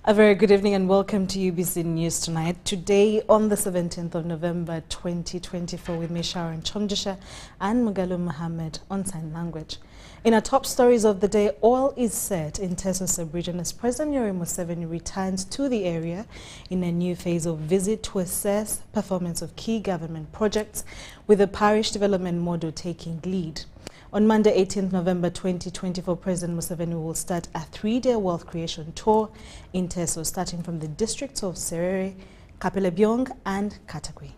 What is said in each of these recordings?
A very good evening and welcome to UBC News Tonight. Today on the 17th of November 2024 with me Sharon Kyomugisha and Mugalu Mohammed on sign language. In our top stories of the day, all is set in Teso sub-region as President Museveni returns to the area in a new phase of visit to assess performance of key government projects, with the parish development model taking lead. On Monday, 18th November 2024, President Museveni will start a 3-day wealth creation tour in Teso, starting from the districts of Serere, Kapelebyong and Katakwi.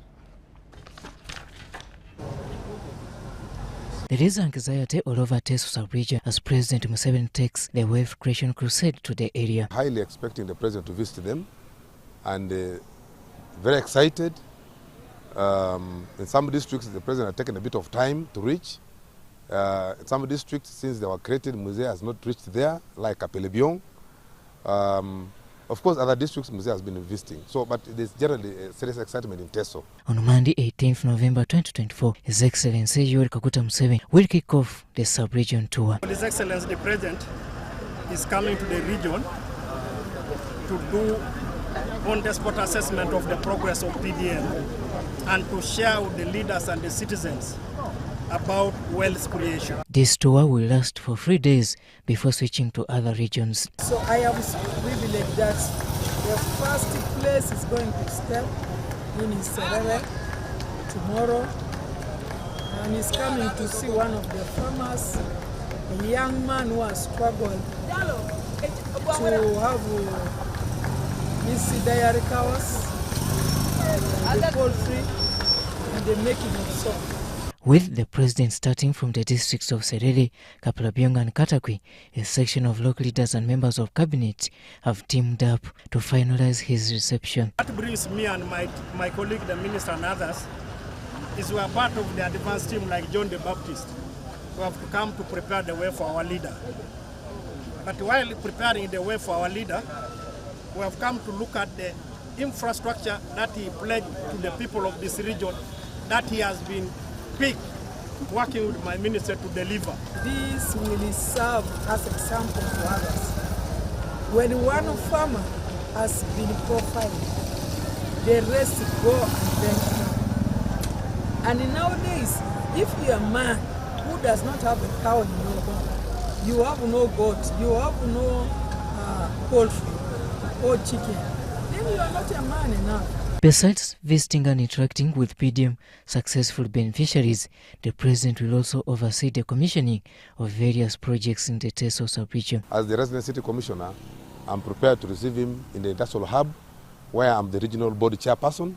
There is anxiety all over Teso sub-region as President Museveni takes the wealth creation crusade to the area. Highly expecting the President to visit them and very excited. In some districts, the President has taken a bit of time to reach. In some districts, since they were created, Museveni has not reached there, like Kapelebyong. Of course, other districts, Museveni has been visiting. But there's generally a serious excitement in Teso. On Monday, 18th November 2024, His Excellency Yoweri Kaguta Museveni will kick off the sub-region tour. His Excellency the President is coming to the region to do on-the-spot assessment of the progress of PDM and to share with the leaders and the citizens about wealth creation. This tour will last for 3 days before switching to other regions. So I am privileged that the first place is going to step in Serere tomorrow, and he's coming to see one of the farmers, a young man who has struggled to have his dairy cows, the poultry, and the making of soap. With the President starting from the districts of Serere, Kapelebyong and Katakwi, a section of local leaders and members of cabinet have teamed up to finalize his reception. What brings me and my colleague, the minister and others, is we are part of the advance team like John the Baptist, who have to come to prepare the way for our leader. But while preparing the way for our leader, we have come to look at the infrastructure that he pledged to the people of this region, that he has been working with my minister to deliver. This will serve as example to others. When one farmer has been profiled, the rest go and benefit. And nowadays, if you are a man who does not have a cow in your home, you have no goat, you have no poultry or chicken, then you are not a man enough. Besides visiting and interacting with PDM successful beneficiaries, the President will also oversee the commissioning of various projects in the Teso sub-region. As the resident city commissioner, I'm prepared to receive him in the industrial hub, where I'm the regional body chairperson.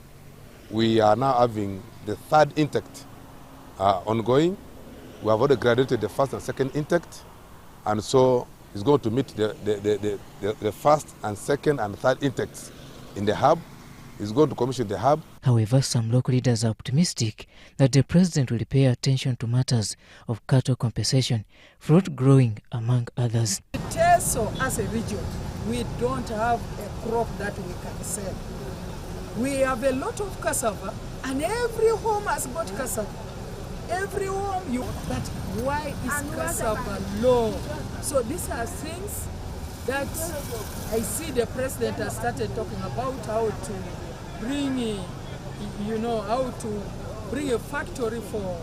We are now having the 3rd intake ongoing. We have already graduated the 1st and 2nd intake, and so he's going to meet the 1st and 2nd and 3rd intakes in the hub. Is going to commission the hub. However, some local leaders are optimistic that the President will pay attention to matters of cattle compensation, fruit growing, among others. Teso as a region, we don't have a crop that we can sell. We have a lot of cassava, and every home has got cassava. Every home, but why is cassava low? So these are things that I see the President has started talking about, how to bring, how to bring a factory for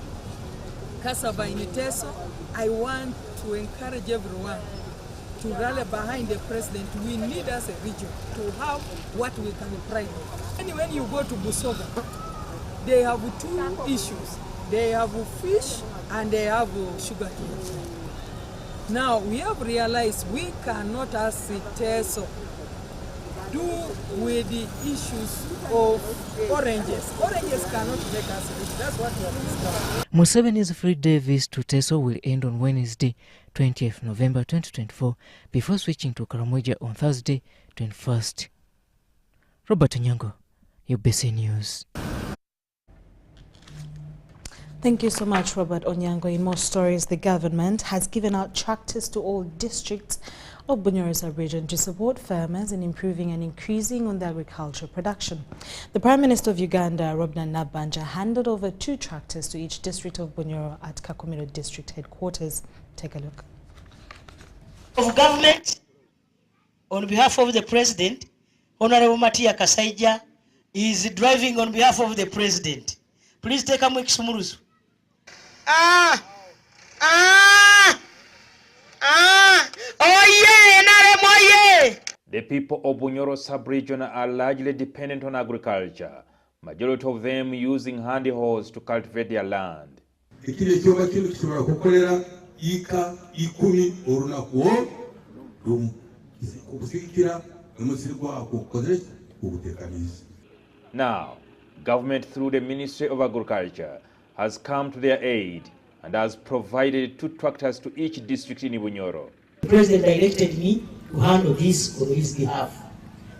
cassava in Teso. I want to encourage everyone to rally behind the President. We need as a region to have what we can pride on. And when you go to Busoga, they have 2 issues. They have fish and they have sugarcane. Now, we have realized we cannot, as Teso, do with the issues of oranges. Oranges cannot make us rich. That's what we have discovered. Museveni's 3-day visit to Teso will end on Wednesday, 20th November 2024, before switching to Karamoja on Thursday, 21st. Robert Onyango, UBC News. Thank you so much, Robert Onyango. In more stories, the government has given out tractors to all districts of Bunyoro sub-region to support farmers in improving and increasing on their agricultural production. The Prime Minister of Uganda, Robert Nabanja, handed over 2 tractors to each district of Bunyoro at Kakumiro district headquarters. Take a look. Of government on behalf of the President. Honorable Matia Kasaija is driving on behalf of the President. Please take a mic, Sumuruzu. The people of Bunyoro sub-region are largely dependent on agriculture, majority of them using handy hoes to cultivate their land. Now, government through the Ministry of Agriculture has come to their aid and has provided 2 tractors to each district in Bunyoro. The President directed me to handle this on his behalf.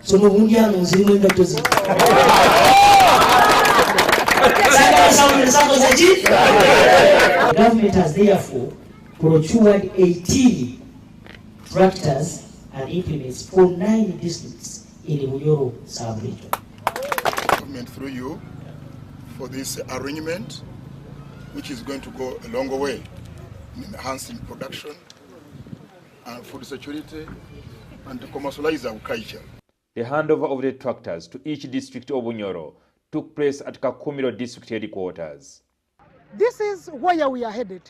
So the government has therefore procured 18 tractors and implements for 9 districts in the Bunyoro sub-region. Government through you for this arrangement, which is going to go a long way in enhancing production and food security and to commercialize agriculture. The handover of the tractors to each district of Bunyoro took place at Kakumiro district headquarters. This is where we are headed,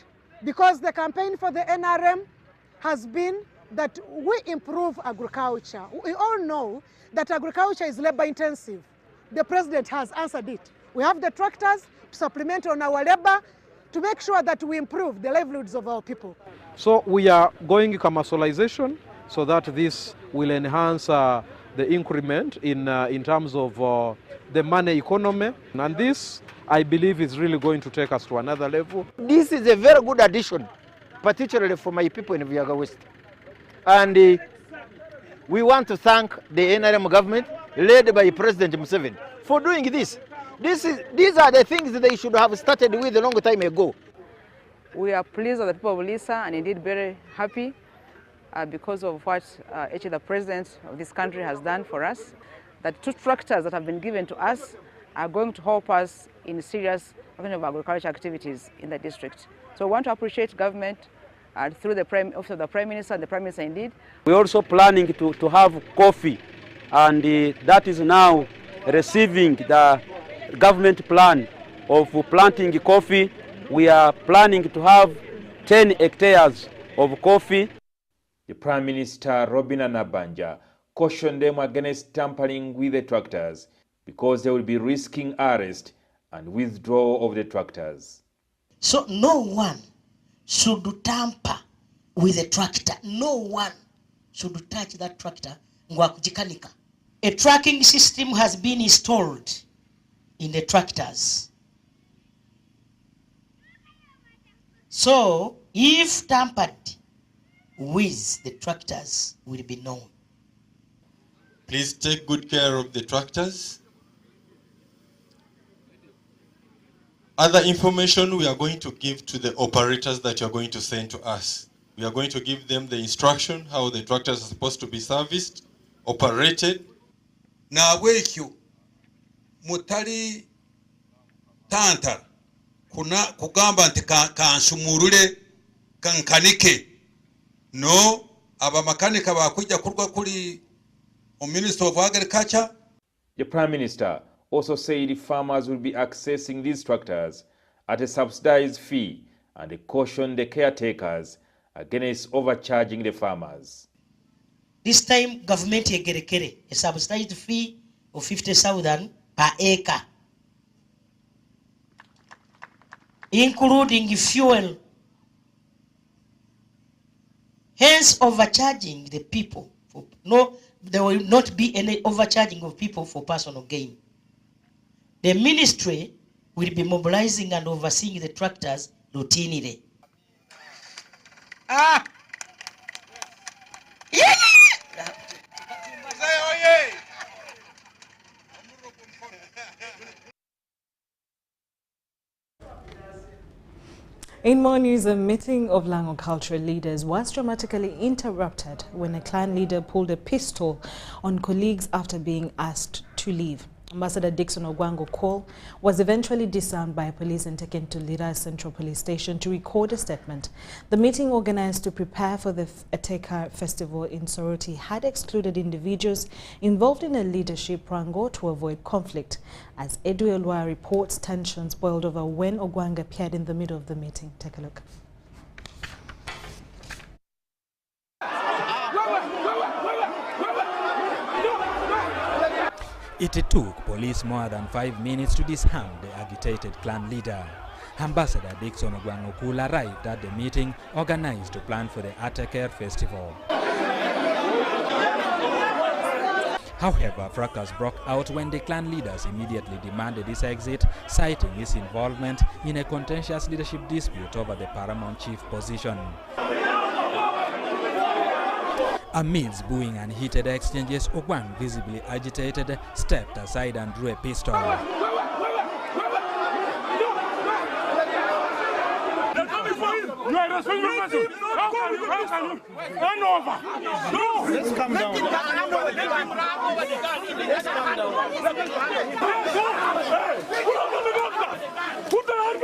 because the campaign for the NRM has been that we improve agriculture. We all know that agriculture is labor intensive. The President has answered it. We have the tractors to supplement on our labor to make sure that we improve the livelihoods of our people. So we are going commercialization so that this will enhance the increment in terms of the money economy. And this, I believe, is really going to take us to another level. This is a very good addition, particularly for my people in Vihiga West. And we want to thank the NRM government, led by President Museveni, for doing this. These are the things that they should have started with a long time ago. We are pleased with the people of Lisa and indeed very happy because of what actually the President of this country has done for us. That 2 tractors that have been given to us are going to help us in serious of agriculture activities in the district. So we want to appreciate government through the Office of the Prime Minister and the Prime Minister indeed. We're also planning to have coffee, and that is now receiving the government plan of planting coffee. We are planning to have 10 hectares of coffee. The Prime Minister, Robina Nabanja, cautioned them against tampering with the tractors because they will be risking arrest and withdrawal of the tractors. So no one should tamper with a tractor. No one should touch that tractor. A tracking system has been installed in the tractors. So if tampered with, the tractors will be known. Please take good care of the tractors. Other information we are going to give to the operators that you are going to send to us. We are going to give them the instruction how the tractors are supposed to be serviced, operated. Na wekyo mutali tantara kuna kugamba nti kanshumurule kankanike no aba makanika bakujja kurwa kuli Minister of Agriculture. The Prime Minister also said farmers will be accessing these tractors at a subsidized fee and cautioned the caretakers against overcharging the farmers. This time, government yegerekere a subsidized fee of 50,000 per acre, including fuel. Hence, overcharging the people. There will not be any overcharging of people for personal gain. The ministry will be mobilizing and overseeing the tractors routinely. In more news, a meeting of Lango cultural leaders was dramatically interrupted when a clan leader pulled a pistol on colleagues after being asked to leave. Ambassador Dixon Ogwango Cole was eventually disarmed by police and taken to Lira Central Police Station to record a statement. The meeting organized to prepare for the Ateka Festival in Soroti had excluded individuals involved in a leadership wrangle to avoid conflict. As Edu Elwa reports, tensions boiled over when Ogwango appeared in the middle of the meeting. Take a look. It took police more than 5 minutes to disarm the agitated clan leader. Ambassador Dixon Ogwango Cole arrived at the meeting organized to plan for the Ateka Festival. However, fracas broke out when the clan leaders immediately demanded his exit, citing his involvement in a contentious leadership dispute over the paramount chief position. Amidst booing and heated exchanges, Ogwango, visibly agitated, stepped aside and drew a pistol. You are a responsible person. How can you? Hand over. No. Let's calm down. Let's calm down. Put the hand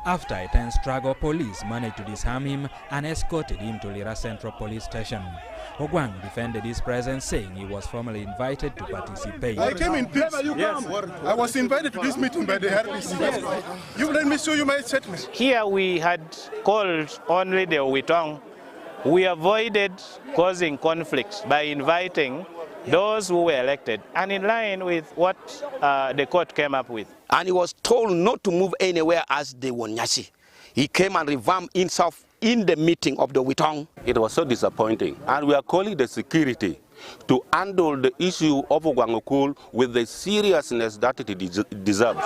After a tense struggle, police managed to disarm him and escorted him to Lira Central Police Station. Ogwango defended his presence, saying he was formally invited to participate. I came in peace. Yes. I was invited to this meeting by the RBC. Yes. You let me show you my statement. Here we had called only the Witong. We avoided causing conflict by inviting those who were elected, and in line with what the court came up with. And he was told not to move anywhere as the Wonyashi. He came and revamped himself in the meeting of the Witong. It was so disappointing, and we are calling the security to handle the issue of Ogwango Cole with the seriousness that it deserves.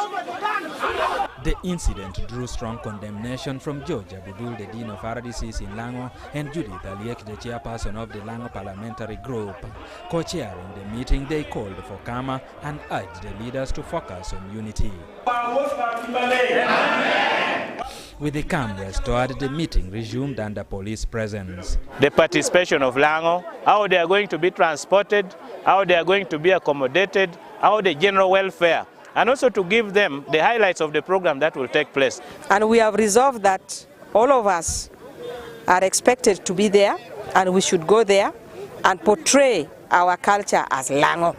The incident drew strong condemnation from George Abudul, the Dean of RDCs in Lango, and Judith Aliek, the chairperson of the Lango Parliamentary Group. Co-chairing the meeting, they called for calm and urged the leaders to focus on unity. With the calm restored, the meeting resumed under police presence. The participation of Lango, how they are going to be transported, how they are going to be accommodated, how the general welfare, and also to give them the highlights of the program that will take place. And we have resolved that all of us are expected to be there, and we should go there and portray our culture as Lango.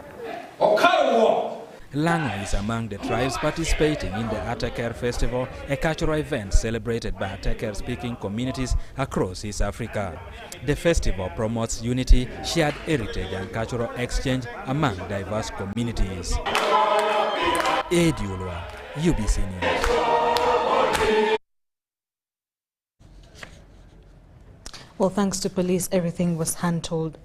Lango is among the tribes participating in the Ateka Festival, a cultural event celebrated by Ateka-speaking communities across East Africa. The festival promotes unity, shared heritage and cultural exchange among diverse communities. Ediulwa, UBC News. Well, thanks to police, everything was handled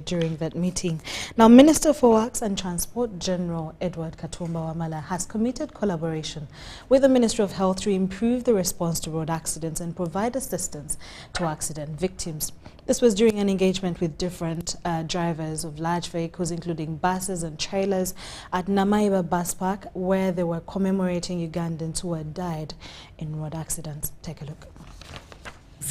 during that meeting. Now, Minister for Works and Transport, General Edward Katumba Wamala, has committed collaboration with the Ministry of Health to improve the response to road accidents and provide assistance to accident victims. This was during an engagement with different drivers of large vehicles, including buses and trailers, at Namaiba Bus Park, where they were commemorating Ugandans who had died in road accidents. Take a look.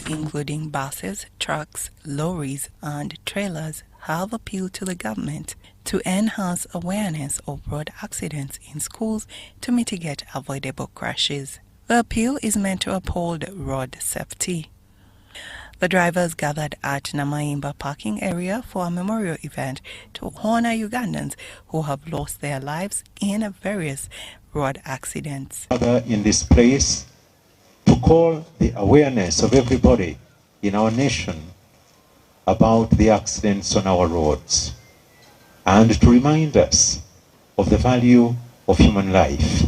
Including buses, trucks, lorries and trailers, have appealed to the government to enhance awareness of road accidents in schools to mitigate avoidable crashes. The appeal is meant to uphold road safety. The drivers gathered at Namaimba parking area for a memorial event to honor Ugandans who have lost their lives in various road accidents. In this place, to call the awareness of everybody in our nation about the accidents on our roads and to remind us of the value of human life.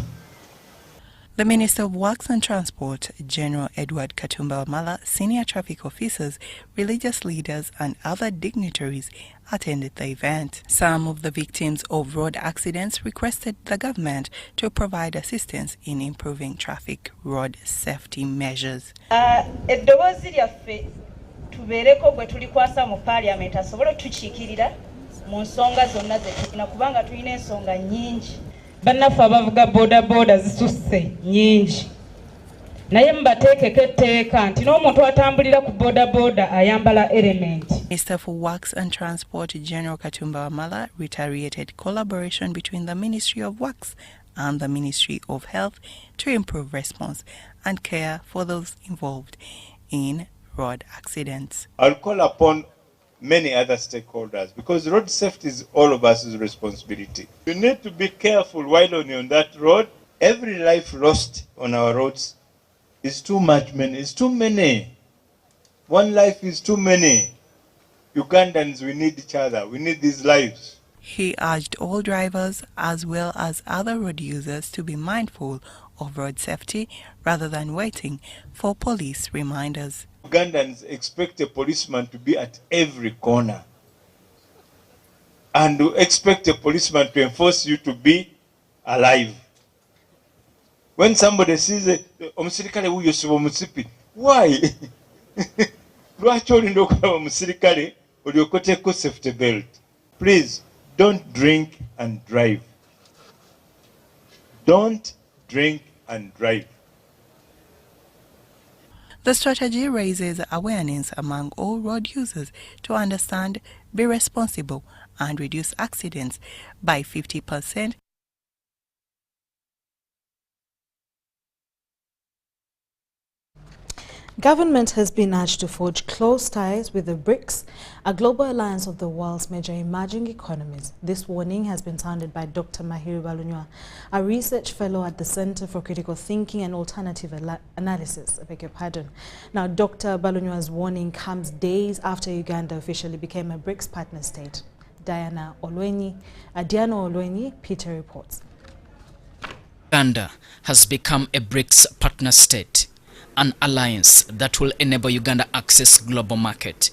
The Minister of Works and Transport, General Edward Katumba Wamala, senior traffic officers, religious leaders and other dignitaries attended the event. Some of the victims of road accidents requested the government to provide assistance in improving traffic road safety measures. Eddoboozi lyaffe tubeereko bwe tulikwasa mu Parliament asobole tukiikirira mu nsonga zonna ze tulina kubanga tulina ensonga nnyingi bannaffe abavuga bodaboda zisusse nyingi naye mubateekeko etteeka nti n'omuntu atambulira ku bodaboda ayambala element. Minister for Works and Transport General Katumba Wamala reiterated collaboration between the Ministry of Works and the Ministry of Health to improve response and care for those involved in road accidents. I'll call upon many other stakeholders because road safety is all of us' responsibility. You need to be careful while on that road. Every life lost on our roads is too much, it's too many. One life is too many. Ugandans, we need each other. We need these lives. He urged all drivers as well as other road users to be mindful of road safety rather than waiting for police reminders. Ugandans expect a policeman to be at every corner and expect a policeman to enforce you to be alive. When somebody sees omusirikale huyo sibo musipi, why? Lwaki olinda okulaba omusirikale olyokoteeko safety belt? Please, don't drink and drive. Don't drink and drive. The strategy raises awareness among all road users to understand, be responsible, and reduce accidents by 50%. Government has been urged to forge close ties with the BRICS, a global alliance of the world's major emerging economies. This warning has been sounded by Dr. Mahiri Balunywa, a research fellow at the Center for Critical Thinking and Alternative Analysis. I beg your pardon. Now, Dr. Balunywa's warning comes days after Uganda officially became a BRICS partner state. Diana Olwenyi, Peter reports. Uganda has become a BRICS partner state, an alliance that will enable Uganda access global market.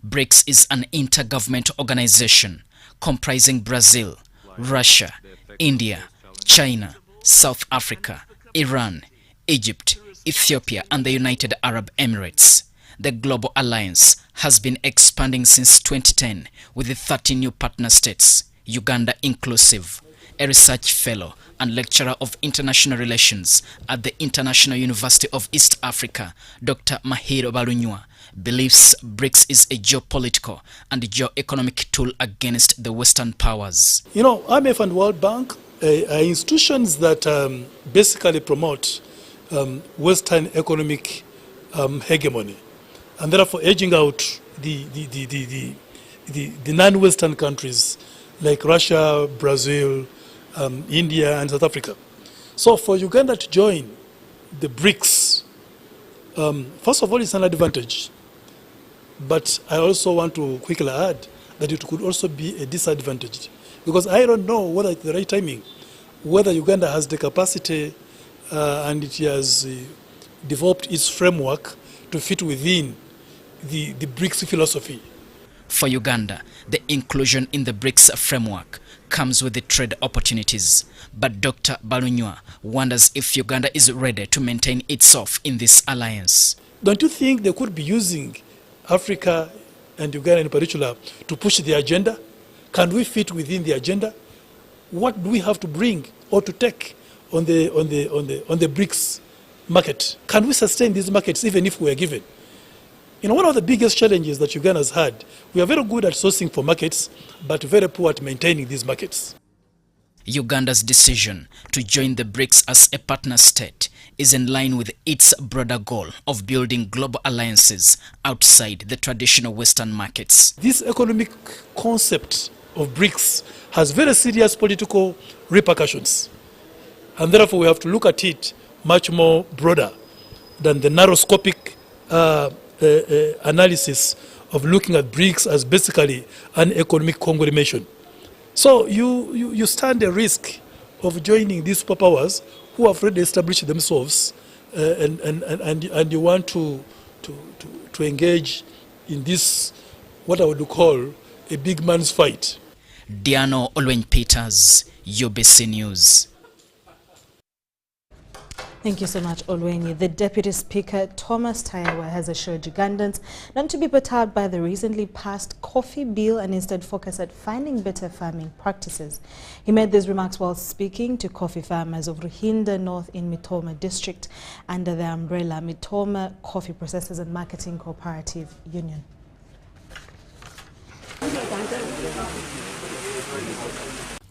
BRICS is an intergovernmental organization comprising Brazil, Russia, India, China, South Africa, Iran, Egypt, Ethiopia, and the United Arab Emirates. The global alliance has been expanding since 2010 with the 30 new partner states, Uganda inclusive. A research fellow and lecturer of international relations at the International University of East Africa, Dr. Mahiri Balunywa, believes BRICS is a geopolitical and geoeconomic tool against the Western powers. You know, IMF and World Bank are institutions that basically promote Western economic hegemony, and therefore edging out the non-Western countries like Russia, Brazil, India and South Africa. So for Uganda to join the BRICS, first of all, it's an advantage. But I also want to quickly add that it could also be a disadvantage. Because I don't know whether it's the right timing, whether Uganda has the capacity and it has developed its framework to fit within the BRICS philosophy. For Uganda, the inclusion in the BRICS framework comes with the trade opportunities. But Dr. Balunywa wonders if Uganda is ready to maintain itself in this alliance. Don't you think they could be using Africa and Uganda in particular to push the agenda? Can we fit within the agenda? What do we have to bring or to take on the BRICS market? Can we sustain these markets even if we are given? You know, one of the biggest challenges that Uganda has had, we are very good at sourcing for markets, but very poor at maintaining these markets. Uganda's decision to join the BRICS as a partner state is in line with its broader goal of building global alliances outside the traditional Western markets. This economic concept of BRICS has very serious political repercussions, and therefore we have to look at it much more broader than the narrow-scopic analysis of looking at BRICS as basically an economic conglomeration. So you stand a risk of joining these superpowers who have already established themselves, and you want to engage in this, what I would call a big man's fight. Diano Olwenyi Peters, UBC News. Thank you so much, Olwenyi. The Deputy Speaker, Thomas Taiwa, has assured Ugandans not to be perturbed by the recently passed coffee bill and instead focus at finding better farming practices. He made these remarks while speaking to coffee farmers of Ruhinda North in Mitoma District under the umbrella Mitoma Coffee Processors and Marketing Cooperative Union.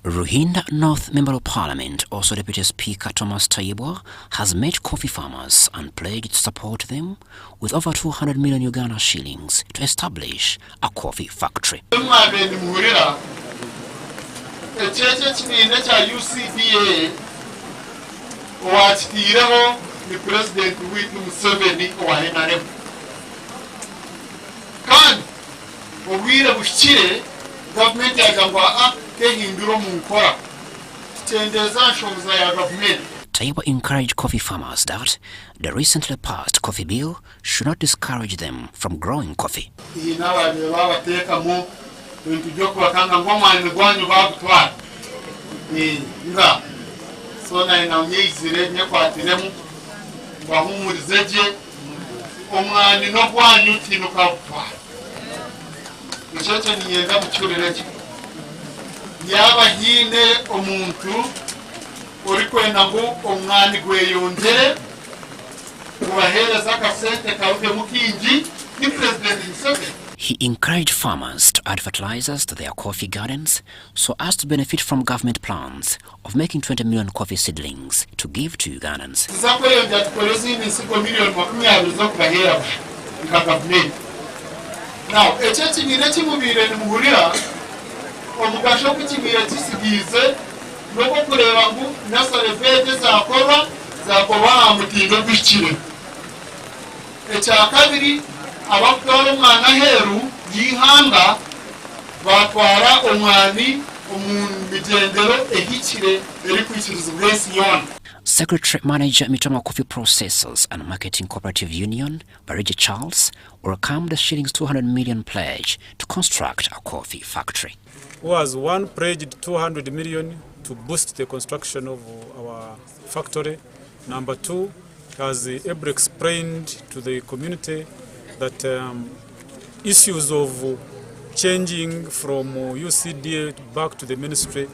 Ruhinda North Member of Parliament, also Deputy Speaker Thomas Taiwa, has met coffee farmers and pledged to support them with over 200 million Uganda shillings to establish a coffee factory. Government Taiwa encouraged coffee farmers that the recently passed coffee bill should not discourage them from growing coffee. yaba hine omuntu orikwenda ngo omwani gweyongere kubahereza akasente karuke mukingi ni President Museveni. He encouraged farmers to add fertilizers to their coffee gardens so as to benefit from government plans of making 20 million coffee seedlings to give to Ugandans. Now, omugasho kukibira kisigize noko kureba ngu nasale vete zakorwa mutindo bikire ekyakabiri abakutwara omwana heru yihanga batwara omwani omumigendero ehikire eri kwikiriza ubwesi yona. Secretary Manager Mitoma Coffee Processors and Marketing Cooperative Union, Barija Charles, welcomed the shillings 200 million pledge to construct a coffee factory. Was one pledged 200 million to boost the construction of our factory. Number two, as Ebre explained to the community that issues of changing from UCDA back to the ministry,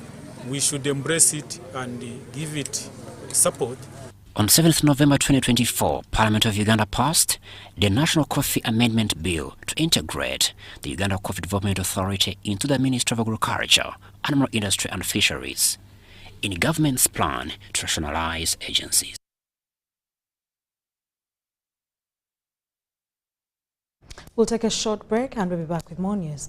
we should embrace it and give it support. On 7th November 2024, Parliament of Uganda passed the National Coffee Amendment Bill to integrate the Uganda Coffee Development Authority into the Ministry of Agriculture, Animal Industry and Fisheries, in government's plan to rationalize agencies. We'll take a short break and we'll be back with more news.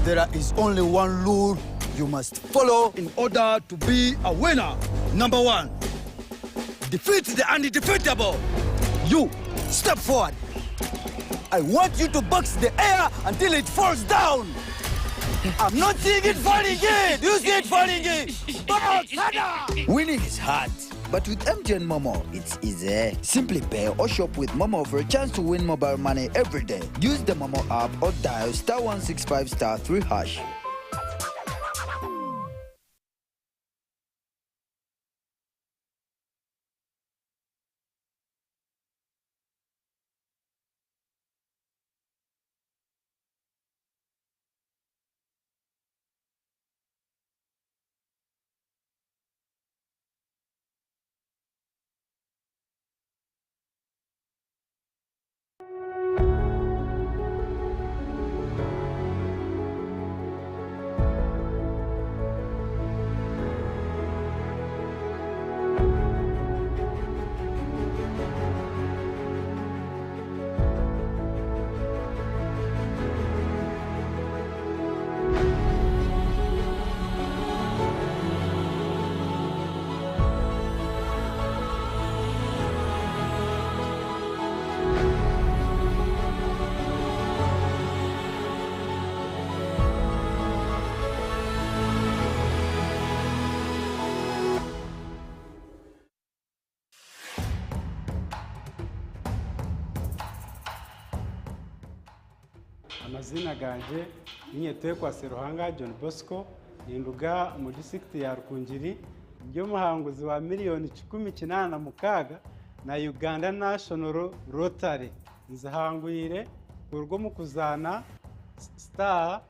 There is only one rule you must follow in order to be a winner. Number one, defeat the undefeatable. You, step forward. I want you to box the air until it falls down. I'm not seeing it falling in. You see it falling in. Box, harder. Winning is hard, but with MTN Momo, it's easy. Simply pay or shop with Momo for a chance to win mobile money every day. Use the Momo app or dial *165*3#. amazina ganje ninyetekwa Seruhanga John Bosco ninduga mu district ya Rukungiri byo muhanguzi wa miliyoni 18 na Uganda National Rotary nzahangwire urwo mu kuzana star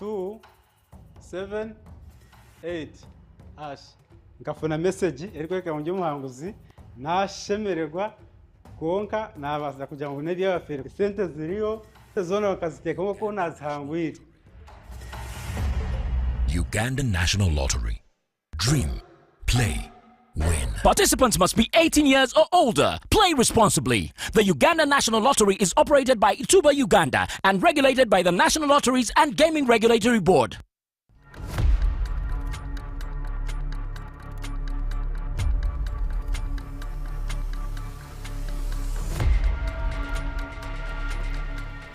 278 hash ngafuna message eriko mu muhanguzi nashemererwa konka nabaza kugira ngo nebiya bafere sente ziriyo zona bakaziteka ko nazihangwire. Uganda National Lottery. Dream, play, win. Participants must be 18 years or older. Play responsibly. The Uganda National Lottery is operated by Ituba Uganda and regulated by the National Lotteries and Gaming Regulatory Board.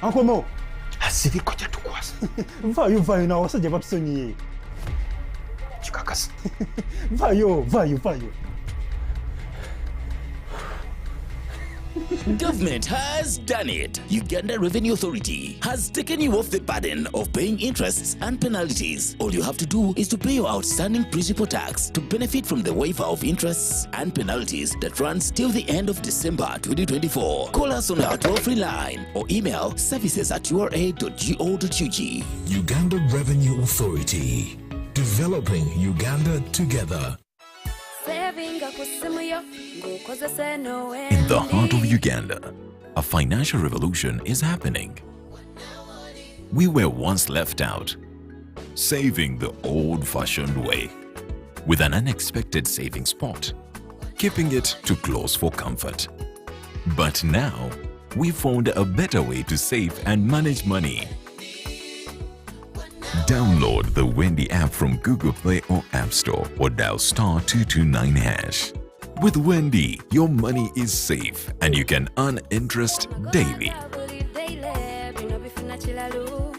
Uncle Mo, asiri koja tukwasa. Vayo na wasajja batusonyiye. Chikakasi. Vayo. Government has done it. Uganda Revenue Authority has taken you off the burden of paying interests and penalties. All you have to do is to pay your outstanding principal tax to benefit from the waiver of interests and penalties that runs till the end of December 2024. Call us on our toll-free line or email services@ura.go.ug. Uganda Revenue Authority. Developing Uganda together. In the heart of Uganda, a financial revolution is happening. We were once left out, saving the old-fashioned way, with an unexpected saving spot, keeping it too close for comfort. But now, we found a better way to save and manage money. Download the Wendy app from Google Play or App Store or dial *229#. With Wendy, your money is safe and you can earn interest daily.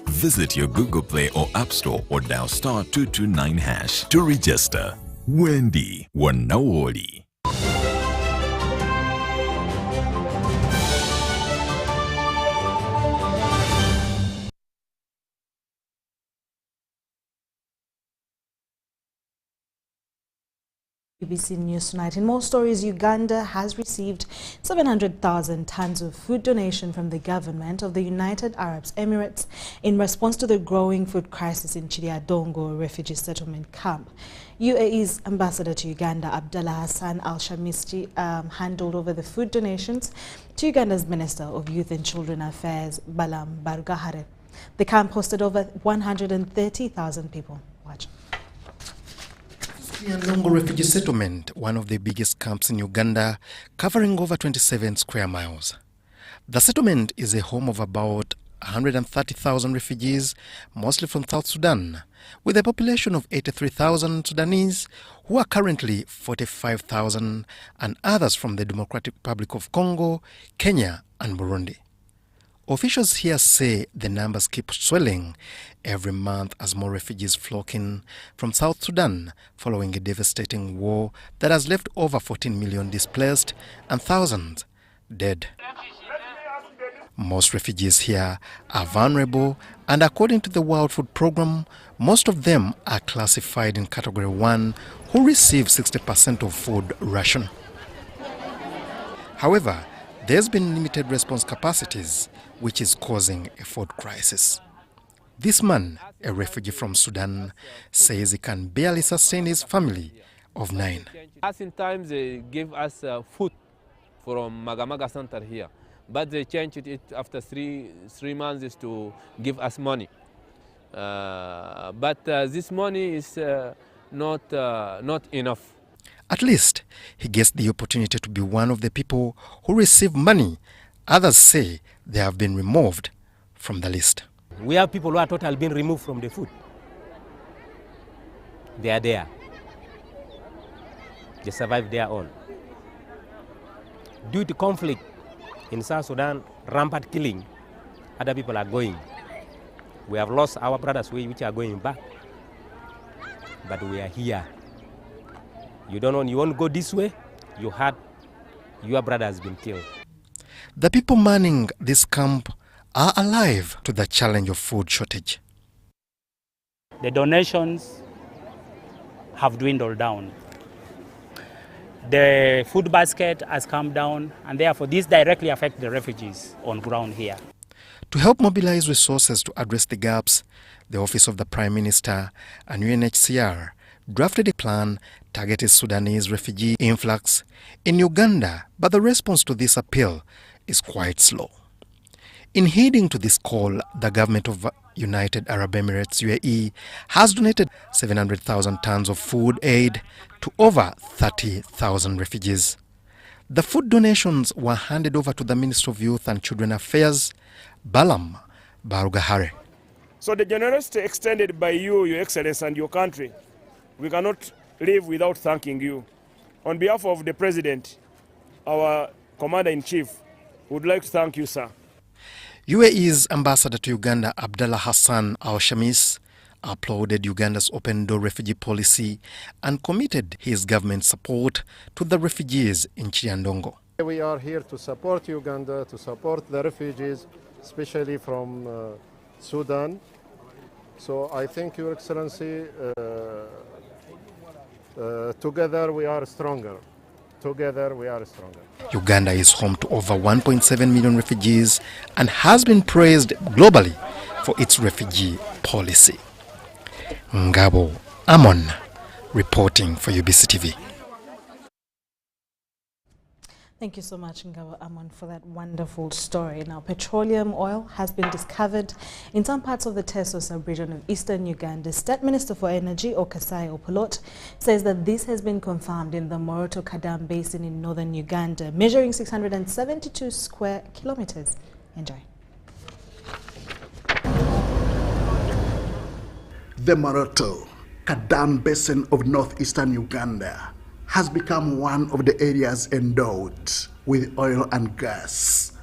Visit your Google Play or App Store or dial *229# to register. Wendy, Wanawoli. BBC News Tonight. In more stories, Uganda has received 700,000 tons of food donation from the government of the United Arab Emirates in response to the growing food crisis in Chiliadongo refugee settlement camp. UAE's ambassador to Uganda, Abdallah Hassan Al-Shamisti, handed over the food donations to Uganda's Minister of Youth and Children Affairs, Balam Barugahare. The camp hosted over 130,000 people. Watch. Lango refugee settlement, one of the biggest camps in Uganda, covering over 27 square miles. The settlement is a home of about 130,000 refugees, mostly from South Sudan, with a population of 83,000 Sudanese, who are currently 45,000, and others from the Democratic Republic of Congo, Kenya, and Burundi. Officials here say the numbers keep swelling every month as more refugees flock in from South Sudan following a devastating war that has left over 14 million displaced and thousands dead. Most refugees here are vulnerable, and according to the World Food Programme, most of them are classified in Category 1, who receive 60% of food ration. However, there's been limited response capacities, which is causing a food crisis. This man, a refugee from Sudan, says he can barely sustain his family of 9. Sometimes they give us food from Magamaga Center here, but they changed it after three months is to give us money. But this money is not enough. At least he gets the opportunity to be one of the people who receive money. Others say they have been removed from the list. We have people who are totally been removed from the food. They are there. They survive their own. Due to conflict in South Sudan, rampant killing, other people are going. We have lost our brothers which are going back. But we are here. You don't know, you want to go this way, you heard your brother has been killed. The people manning this camp are alive to the challenge of food shortage. The donations have dwindled down. The food basket has come down, and therefore this directly affects the refugees on ground here. To help mobilize resources to address the gaps, the Office of the Prime Minister and UNHCR drafted a plan targeting Sudanese refugee influx in Uganda, but the response to this appeal is quite slow. In heeding to this call, the government of United Arab Emirates, UAE, has donated 700,000 tons of food aid to over 30,000 refugees. The food donations were handed over to the Minister of Youth and Children Affairs, Balam Barugahare. So the generosity extended by you, Your Excellency, and your country, we cannot live without thanking you. On behalf of the President, our Commander-in-Chief, would like to thank you, sir. UAE's ambassador to Uganda, Abdallah Hassan Al-Shamis, applauded Uganda's open-door refugee policy and committed his government's support to the refugees in Chiandongo. We are here to support Uganda, to support the refugees, especially from Sudan. So I think, Your Excellency, together we are stronger. Together we are stronger. Uganda is home to over 1.7 million refugees and has been praised globally for its refugee policy. Ngabo Amon reporting for UBC TV. Thank you so much, Ngabo Amon, for that wonderful story. Now, petroleum oil has been discovered in some parts of the Teso sub-region of eastern Uganda. State Minister for Energy, Okasai Opolot, says that this has been confirmed in the Moroto-Kadam Basin in northern Uganda, measuring 672 square kilometers. Enjoy. The Moroto-Kadam Basin of northeastern Uganda has become one of the areas endowed with oil and gas.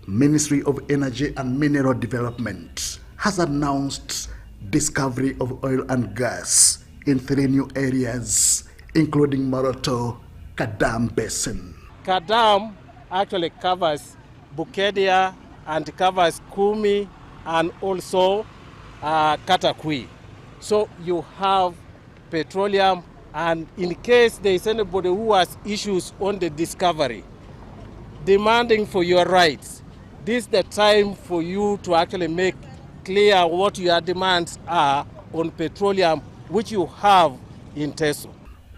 Ministry of Energy and Mineral Development has announced discovery of oil and gas in 3 new areas, including Moroto-Kadam Basin. Kadam actually covers Bukedia and covers Kumi and also Katakwi. So you have petroleum, and in case there is anybody who has issues on the discovery, demanding for your rights, this is the time for you to actually make clear what your demands are on petroleum, which you have in Teso.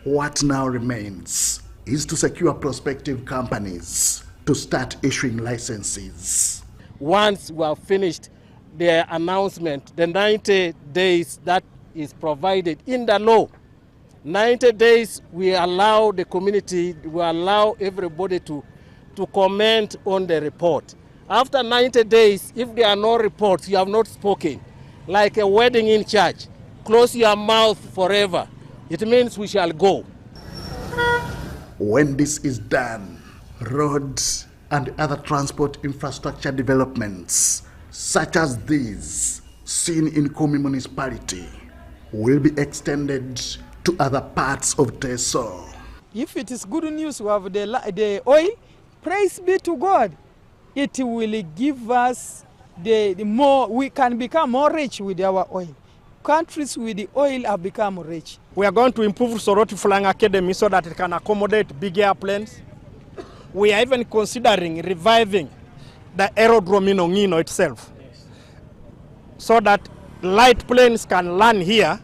What now remains is to secure prospective companies to start issuing licenses. Once we have finished the announcement, the 90 days that is provided in the law, 90 days we allow the community, we allow everybody to comment on the report. After 90 days, if there are no reports, you have not spoken, like a wedding in church, close your mouth forever. It means we shall go. When this is done, roads and other transport infrastructure developments, such as these seen in Kumi municipality, will be extended to other parts of Teso. If it is good news we have the oil, praise be to God. It will give us the more, we can become more rich with our oil. Countries with the oil have become rich. We are going to improve Soroti Flying Academy so that it can accommodate big airplanes. We are even considering reviving the aerodrome in Ongino itself, so that light planes can land here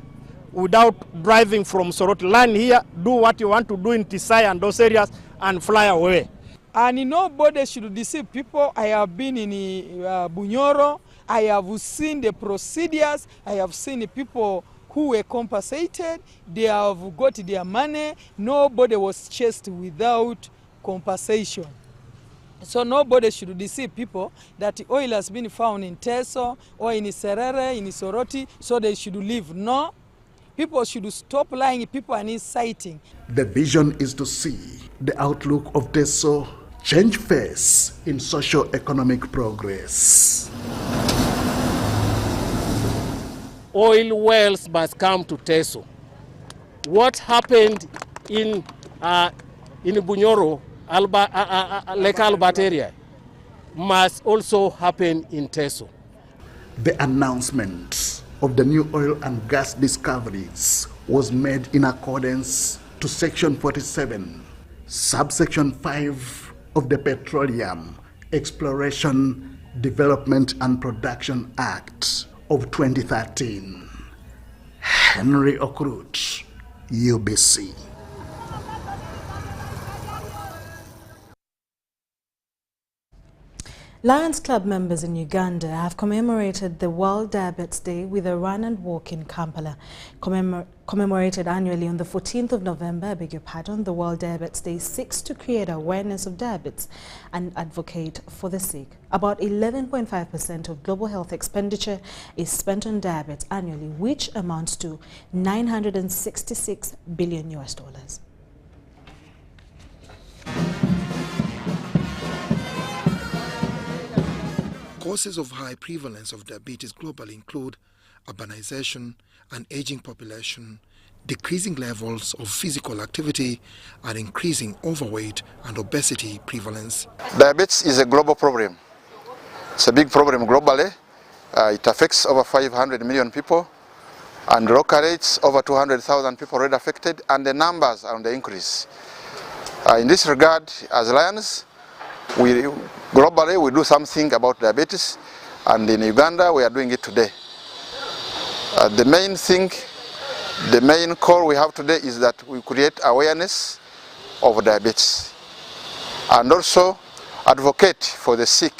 without driving from Soroti. Land here, do what you want to do in Tisai and those areas and fly away. And nobody should deceive people. I have been in Bunyoro. I have seen the procedures. I have seen the people who were compensated. They have got their money. Nobody was chased without compensation. So nobody should deceive people that oil has been found in Teso or in Serere, in Soroti, so they should leave. No. People should stop lying. People are inciting. The vision is to see the outlook of Teso change face in socio-economic progress. Oil wells must come to Teso. What happened in Bunyoro, Lake Albert area? must also happen in Teso. The announcement of the new oil and gas discoveries was made in accordance to Section 47, Subsection 5 of the Petroleum Exploration, Development and Production Act of 2013. Henry Okrut, UBC. Lions Club members in Uganda have commemorated the World Diabetes Day with a run and walk in Kampala. Commemorated annually on the 14th of November, the World Diabetes Day seeks to create awareness of diabetes and advocate for the sick. About 11.5% of global health expenditure is spent on diabetes annually, which amounts to $966 billion US. Causes of high prevalence of diabetes globally include urbanization, an aging population, decreasing levels of physical activity, and increasing overweight and obesity prevalence. Diabetes is a global problem. It's a big problem globally. It affects over 500 million people, and locally it's over 200,000 people already affected, and the numbers are on the increase. In this regard, as Lions, globally we do something about diabetes, and in Uganda we are doing it today. The main call we have today is that we create awareness of diabetes and also advocate for the sick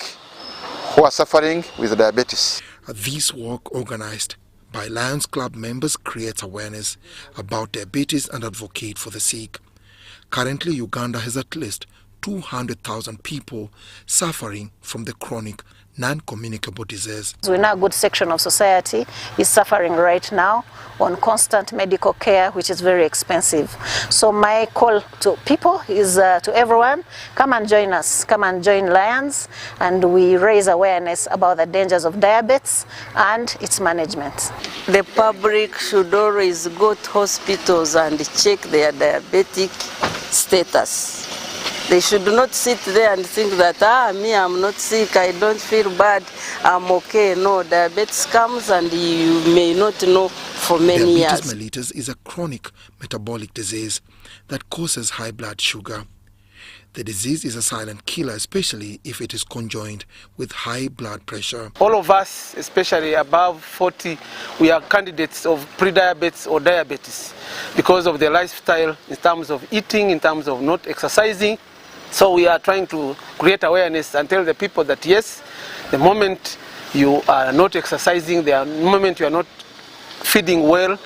who are suffering with diabetes. This work, organized by Lions Club members, creates awareness about diabetes and advocate for the sick. Currently, Uganda has at least 200,000 people suffering from the chronic non-communicable disease. We know a good section of society is suffering right now on constant medical care, which is very expensive. So my call to people is to everyone, come and join us, come and join Lions, and we raise awareness about the dangers of diabetes and its management. The public should always go to hospitals and check their diabetic status. They should not sit there and think that, me, I'm not sick, I don't feel bad, I'm okay. No, diabetes comes and you may not know for many years. Diabetes mellitus is a chronic metabolic disease that causes high blood sugar. The disease is a silent killer, especially if it is conjoined with high blood pressure. All of us, especially above 40, we are candidates of pre-diabetes or diabetes because of the lifestyle in terms of eating, in terms of not exercising. So we are trying to create awareness and tell the people that yes, the moment you are not exercising, the moment you are not feeding well,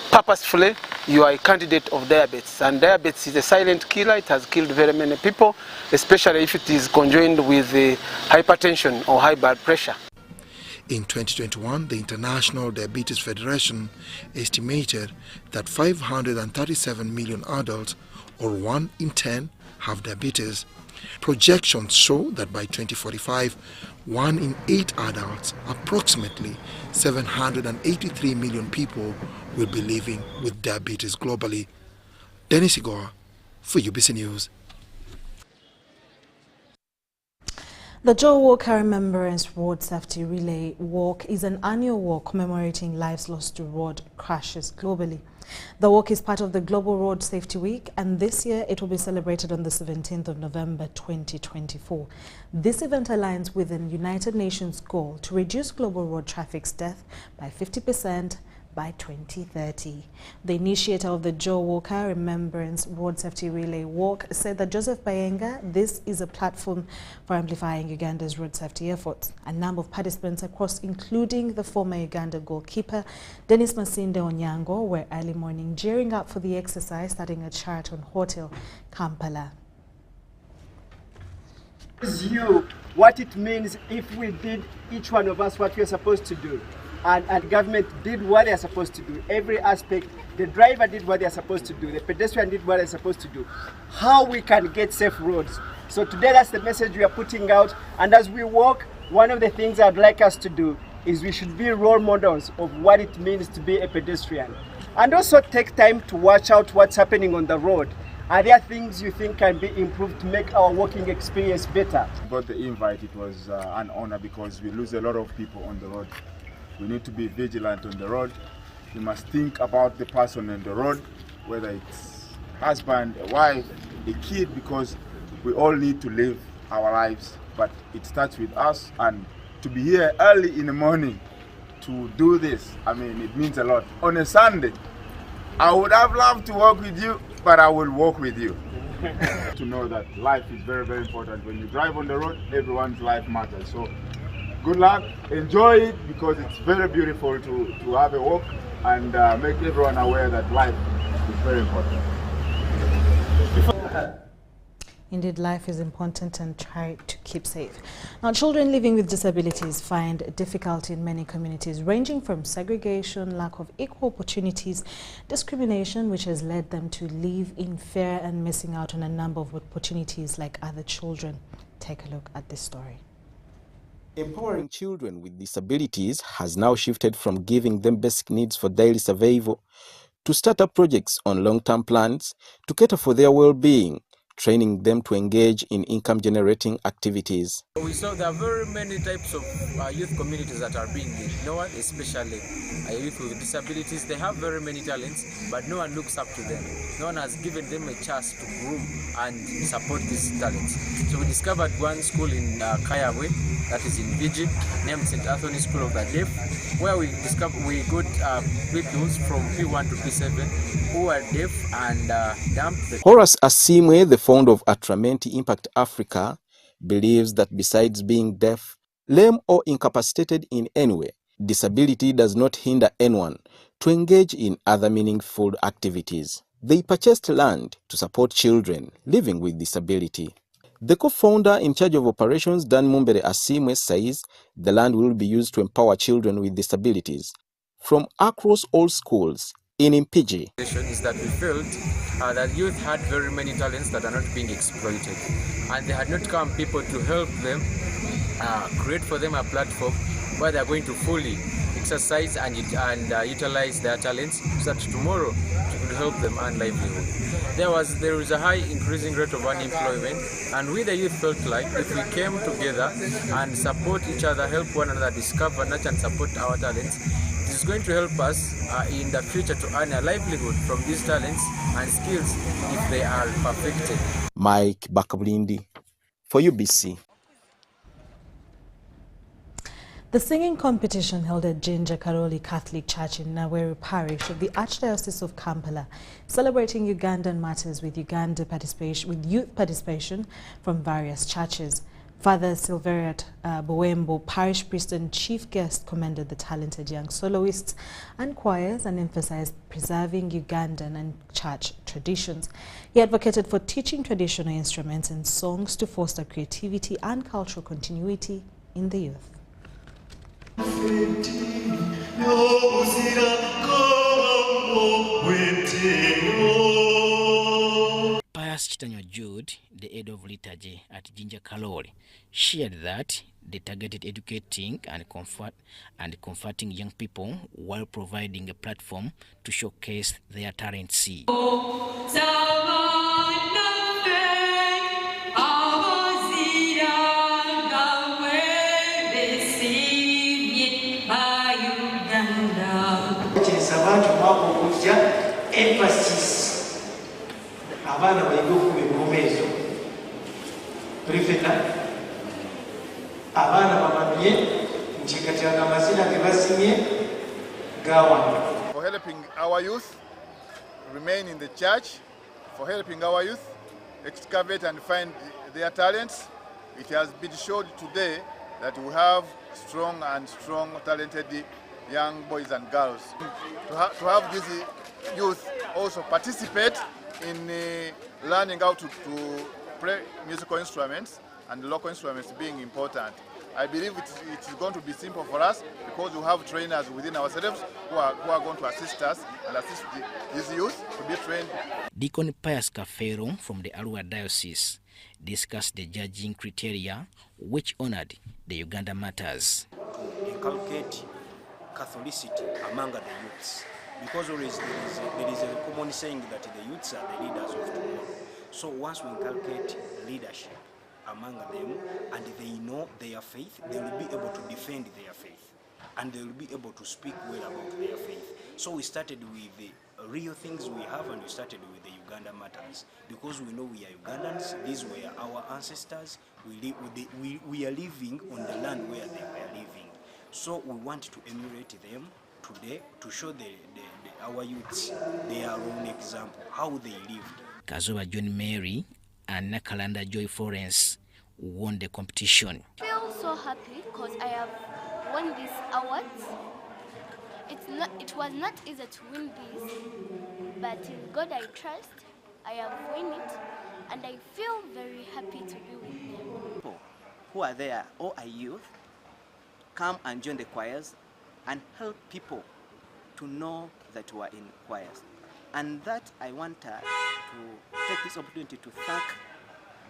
purposefully, you are a candidate of diabetes. And diabetes is a silent killer. It has killed very many people, especially if it is conjoined with hypertension or high blood pressure. In 2021, the International Diabetes Federation estimated that 537 million adults, or 1 in 10, have diabetes. Projections show that by 2045, 1 in 8 adults, approximately 783 million people, will be living with diabetes globally. Dennis Igor for UBC News. The Joe Walker Remembrance Road Safety Relay Walk is an annual walk commemorating lives lost to road crashes globally. The walk is part of the Global Road Safety Week, and this year it will be celebrated on the 17th of November 2024. This event aligns with the United Nations goal to reduce global road traffic deaths by 50% by 2030. The initiator of the Joe Walker Remembrance Road Safety Relay Walk said that Joseph Bayenga, this is a platform for amplifying Uganda's road safety efforts. A number of participants across, including the former Uganda goalkeeper Dennis Masinde Onyango, were early morning gearing up for the exercise starting at Sheraton Hotel, Kampala. What it means if we did, each one of us, what we are supposed to do. And government did what they're supposed to do. Every aspect, the driver did what they're supposed to do. The pedestrian did what they're supposed to do. How we can get safe roads. So today that's the message we are putting out. And as we walk, one of the things I'd like us to do is we should be role models of what it means to be a pedestrian. And also take time to watch out what's happening on the road. Are there things you think can be improved to make our walking experience better? Got the invite, it was an honor because we lose a lot of people on the road. We need to be vigilant on the road. We must think about the person on the road, whether it's husband, a wife, a kid, because we all need to live our lives, but it starts with us. And to be here early in the morning to do this, I mean, it means a lot. On a Sunday, I would have loved to walk with you, but I will walk with you. To know that life is very, very important. When you drive on the road, everyone's life matters. So good luck, enjoy it, because it's very beautiful to have a walk and make everyone aware that life is very important. Indeed, life is important, and try to keep safe. Now, children living with disabilities find difficulty in many communities, ranging from segregation, lack of equal opportunities, discrimination, which has led them to live in fear and missing out on a number of opportunities like other children. Take a look at this story. Empowering children with disabilities has now shifted from giving them basic needs for daily survival to startup projects on long-term plans to cater for their well-being, training them to engage in income-generating activities. We saw there are very many types of youth communities that are being ignored, especially youth with disabilities. They have very many talents, but no one looks up to them. No one has given them a chance to groom and support these talents. So we discovered one school in Kayawe, that is in Fiji, named St. Anthony School of the Deaf, where we got pupils from P1 to P7 who are deaf and dumb. Horace Asimwe, the founder of Atramenti Impact Africa, believes that besides being deaf, lame or incapacitated in any way, disability does not hinder anyone to engage in other meaningful activities. They purchased land to support children living with disability. The co-founder in charge of operations, Dan Mumbere Asimwe, says the land will be used to empower children with disabilities from across all schools in Mpigi. Is that we felt that youth had very many talents that are not being exploited, and there had not come people to help them, create for them a platform where they are going to fully exercise and utilize their talents, so that tomorrow it could help them earn livelihood. There is a high increasing rate of unemployment, and we the youth felt like if we came together and support each other, help one another, discover, nurture and support our talents, it is going to help us in the future to earn a livelihood from these talents and skills if they are perfected. Mike Bakabulindi for UBC. The singing competition held at Jinja Karoli Catholic Church in Naweru Parish of the Archdiocese of Kampala, celebrating Ugandan matters with youth participation from various churches. Father Silveriat Bowembo, parish priest and chief guest, commended the talented young soloists and choirs and emphasized preserving Ugandan and church traditions. He advocated for teaching traditional instruments and songs to foster creativity and cultural continuity in the youth. Pius Chitanyo Jude, the head of liturgy at Jinja Kalori, shared that they targeted educating and comforting young people while providing a platform to showcase their talents. Emphasis abana bayiga okubimumezo prefeta abana bamanye nchikatanga mazina gebasimye gawa for helping our youth remain in the church, for helping our youth excavate and find their talents. It has been shown today that we have strong talented young boys and girls. To have these youth also participate in learning how to play musical instruments and local instruments being important. I believe it's going to be simple for us because we have trainers within ourselves who are going to assist us and assist these youth to be trained. Deacon Pius Kafero from the Arua Diocese discussed the judging criteria which honored the Uganda matters. Inculcate Catholicity among the youths. because always there is a common saying that the youths are the leaders of tomorrow. So once we inculcate leadership among them and they know their faith, they will be able to defend their faith and they will be able to speak well about their faith. So we started with the real things we have and we started with the Uganda matters because we know we are Ugandans, these were our ancestors, we are living on the land where they were living. So we want to emulate them today to show our youths their own example, how they lived. Kazoba John Mary and Nakalanda Joy Florence won the competition. I feel so happy because I have won these awards. It was not easy to win these, but in God I trust. I have won it, and I feel very happy to be with them. People who are there, or are youth, come and join the choirs and help people to know that we are in choirs. And that I want to take this opportunity to thank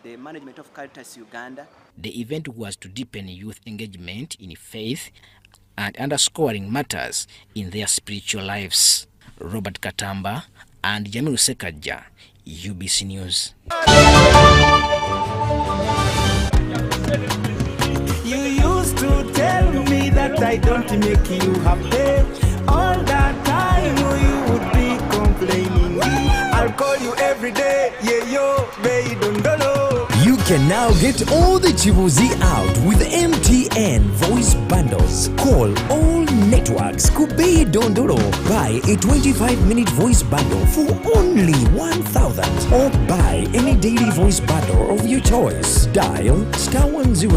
the management of Caritas Uganda. The event was to deepen youth engagement in faith and underscoring matters in their spiritual lives. Robert Katamba and Jamilu Sekaja, UBC News. You used to tell me that I don't make you happy. All that time you would be complaining. I'll call you every day, yeah yo, baby don't know. You can now get all the Chibuzi out with MTN voice bundles. Call all networks Kubei Dondoro. Buy a 25-minute voice bundle for only 1,000 or buy any daily voice bundle of your choice. Dial *100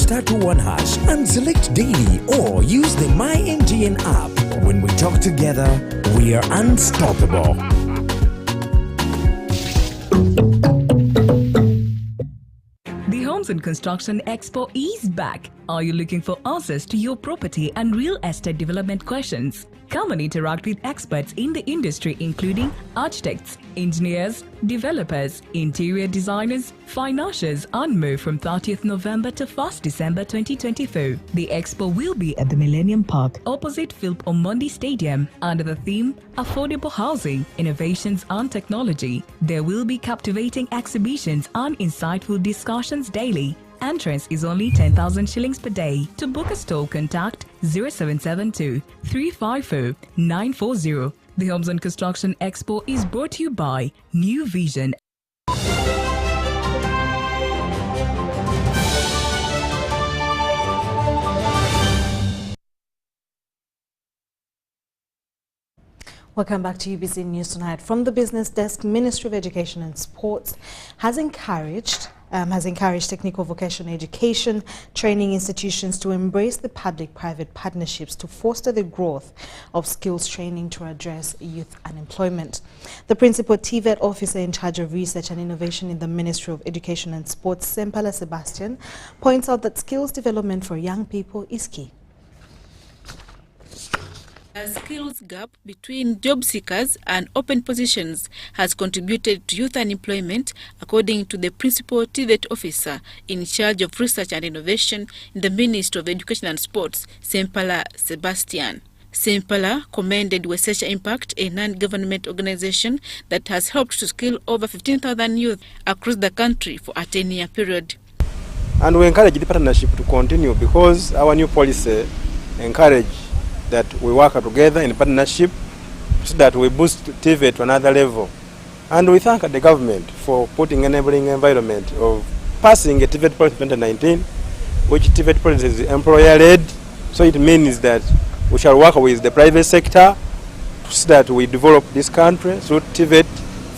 *21# and select daily or use the My MTN app. When we talk together, we are unstoppable. The Homes and Construction Expo is back. Are you looking for answers to your property and real estate development questions? Come and interact with experts in the industry including architects, engineers, developers, interior designers, financiers and more from 30th November to 1st December 2024. The expo will be at the Millennium Park opposite Philip Omondi Stadium under the theme Affordable Housing, Innovations and Technology. There will be captivating exhibitions and insightful discussions daily. Entrance is only 10,000 shillings per day. To book a stall, contact 0772 354 940. The Homes and Construction Expo is brought to you by New Vision. Welcome back to UBC News Tonight. From the business desk, Ministry of Education and Sports has encouraged technical vocational education training institutions to embrace the public-private partnerships to foster the growth of skills training to address youth unemployment. The Principal TVET Officer in charge of research and innovation in the Ministry of Education and Sports, Sempala Sebastian, points out that skills development for young people is key. A skills gap between job seekers and open positions has contributed to youth unemployment, according to the Principal TVET Officer in charge of research and innovation in the Ministry of Education and Sports, Sempala Sebastian. Sempala commended Research Impact, a non-government organization that has helped to skill over 15,000 youth across the country for a 10-year period. And we encourage the partnership to continue because our new policy encourages that we work together in partnership so that we boost TVET to another level. And we thank the government for putting enabling environment of passing a TVET policy 2019, which TVET policy is employer-led. So it means that we shall work with the private sector so that we develop this country through TVET,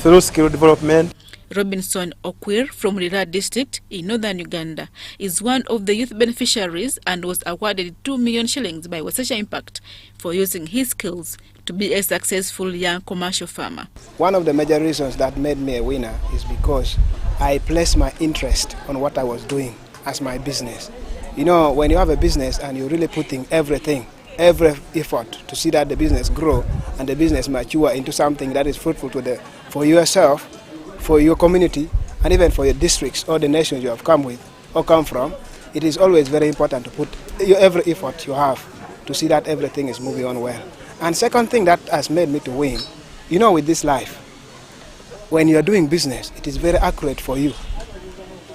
through skill development. Robinson Okwir from Rira district in northern Uganda is one of the youth beneficiaries and was awarded 2 million shillings by Research Impact for using his skills to be a successful young commercial farmer. One of the major reasons that made me a winner is because I placed my interest on what I was doing as my business. You know, when you have a business and you're really putting everything, every effort to see that the business grow and the business mature into something that is fruitful for yourself, for your community, and even for your districts or the nations you have come with or come from, it is always very important to put every effort you have to see that everything is moving on well. And second thing that has made me to win, you know, with this life, when you're doing business, it is very accurate for you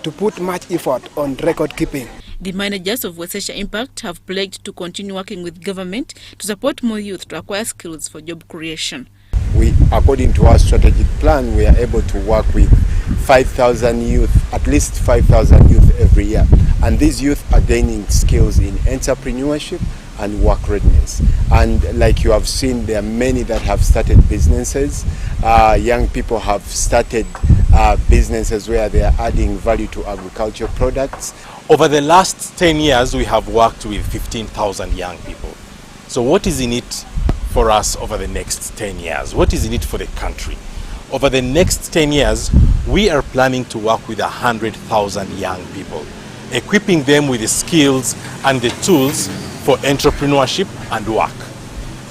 to put much effort on record keeping. The managers of West Asia Impact have pledged to continue working with government to support more youth to acquire skills for job creation. We, according to our strategic plan, we are able to work with 5,000 youth, at least 5,000 youth every year. And these youth are gaining skills in entrepreneurship and work readiness. And like you have seen, there are many that have started businesses. Young people have started businesses where they are adding value to agricultural products. Over the last 10 years, we have worked with 15,000 young people. So what is in it for us over the next 10 years? What is in it for the country? Over the next 10 years, we are planning to work with 100,000 young people, equipping them with the skills and the tools for entrepreneurship and work.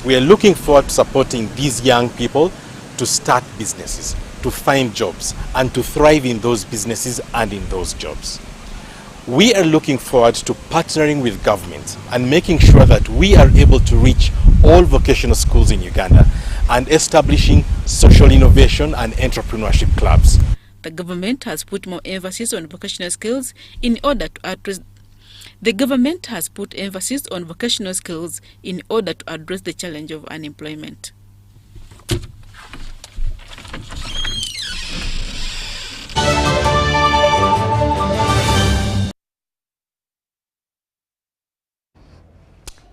We are looking forward to supporting these young people to start businesses, to find jobs, and to thrive in those businesses and in those jobs. We are looking forward to partnering with government and making sure that we are able to reach all vocational schools in Uganda and establishing social innovation and entrepreneurship clubs. The government has put more emphasis on vocational skills in order to address the challenge of unemployment.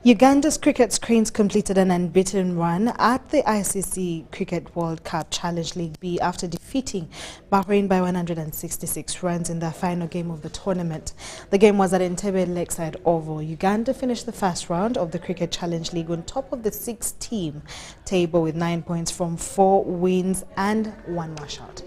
Uganda's cricket screens completed an unbeaten run at the ICC Cricket World Cup Challenge League B after defeating Bahrain by 166 runs in their final game of the tournament. The game was at Entebbe Lakeside Oval. Uganda finished the first round of the Cricket Challenge League on top of the 6-team table with 9 points from 4 wins and 1 washout.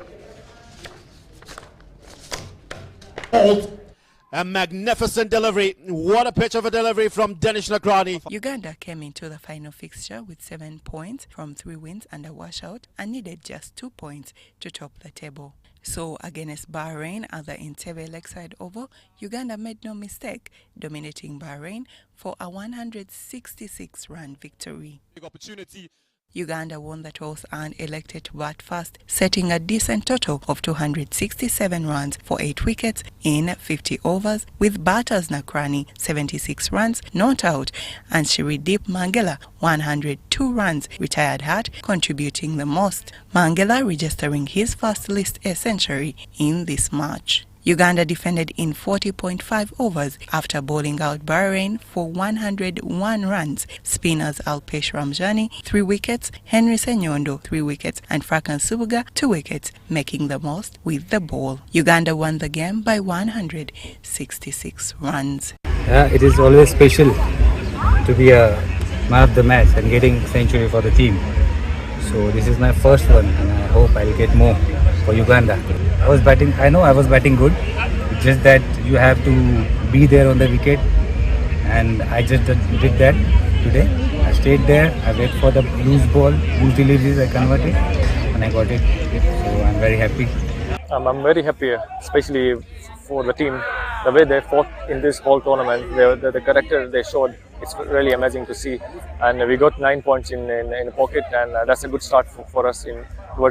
A magnificent delivery. What a pitch of a delivery from Danish Nakrani. Uganda came into the final fixture with 7 points from 3 wins and a washout and needed just 2 points to top the table. So against Bahrain at the Entebbe Lakeside Oval, Uganda made no mistake, dominating Bahrain for a 166-run victory. Big opportunity. Uganda won the toss and elected to bat first, setting a decent total of 267 runs for 8 wickets in 50 overs, with batters Nakrani 76 runs not out and Shirideep Mangala 102 runs, retired Hart contributing the most, Mangala registering his first List A century in this match. Uganda defended in 40.5 overs after bowling out Bahrain for 101 runs. Spinners Alpesh Ramjani 3 wickets, Henry Senyondo 3 wickets and Frakan Subuga 2 wickets, making the most with the ball. Uganda won the game by 166 runs. It is always special to be a man of the match and getting a century for the team. So this is my first one and I hope I'll get more for Uganda. I know I was batting good, just that you have to be there on the wicket and I just did that today. I stayed there, I wait for the loose ball, loose deliveries, I converted and I got it. So I'm very happy. I'm very happy, especially for the team. The way they fought in this whole tournament, the character they showed, it's really amazing to see. And we got 9 points in the pocket, and that's a good start for us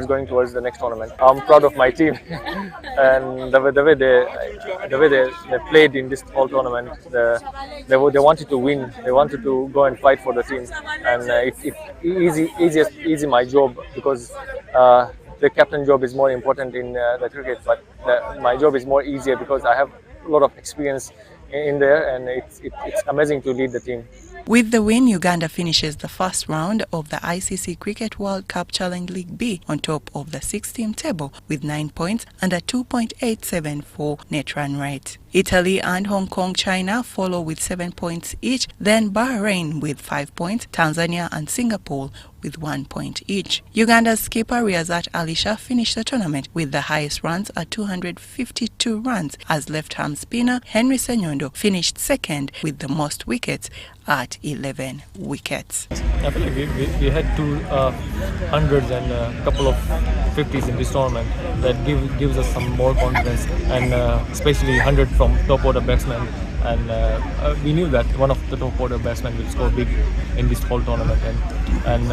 going towards the next tournament. I'm proud of my team and the way they played in this whole tournament. They wanted to win. They wanted to go and fight for the team, and it's easy my job because. The captain job is more important in the cricket, but my job is more easier because I have a lot of experience in there, and it's amazing to lead the team. With the win, Uganda finishes the first round of the ICC Cricket World Cup Challenge League B on top of the 6-team table with 9 points and a 2.874 net run rate. Italy and Hong Kong, China follow with 7 points each, then Bahrain with 5 points, Tanzania and Singapore with 1 point each. Uganda's skipper Riazat Alisha finished the tournament with the highest runs at 252 runs, as left-arm spinner Henry Senyondo finished second with the most wickets at 11 wickets. I feel like we had 2 hundreds and a couple of 50s in this tournament. That gives us some more confidence, and especially 100 from top order batsmen and we knew that one of the top order batsmen will score big in this whole tournament, and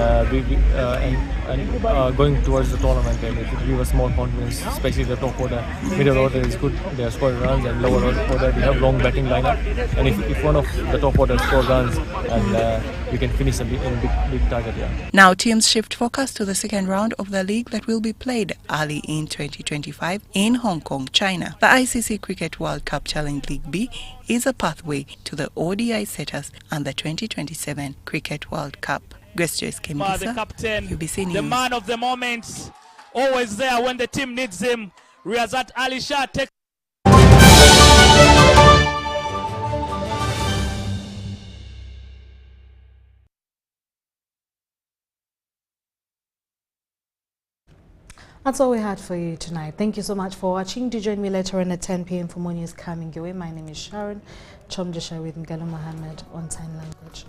going towards the tournament, and it will give us more confidence, especially the top order. Middle order is good, they are scoring runs, and lower order we have long batting lineup, and if one of the top order score runs, and we can finish in big target. Yeah. Now teams shift focus to the second round of the league that will be played early in 2025 in Hong Kong, China. The ICC Cricket World Cup Challenge League B is a pathway to the ODI status and the 2027 Cricket World Cup. Sharon Kyomugisha, the captain, UBC News. the man of the moment, always there when the team needs him. Riazat Ali Shah takes. That's all we had for you tonight. Thank you so much for watching. Do join me later on at 10 p.m. for more news coming your way. My name is Sharon Kyomugisha with Mugalo Mohammed on Sign Language.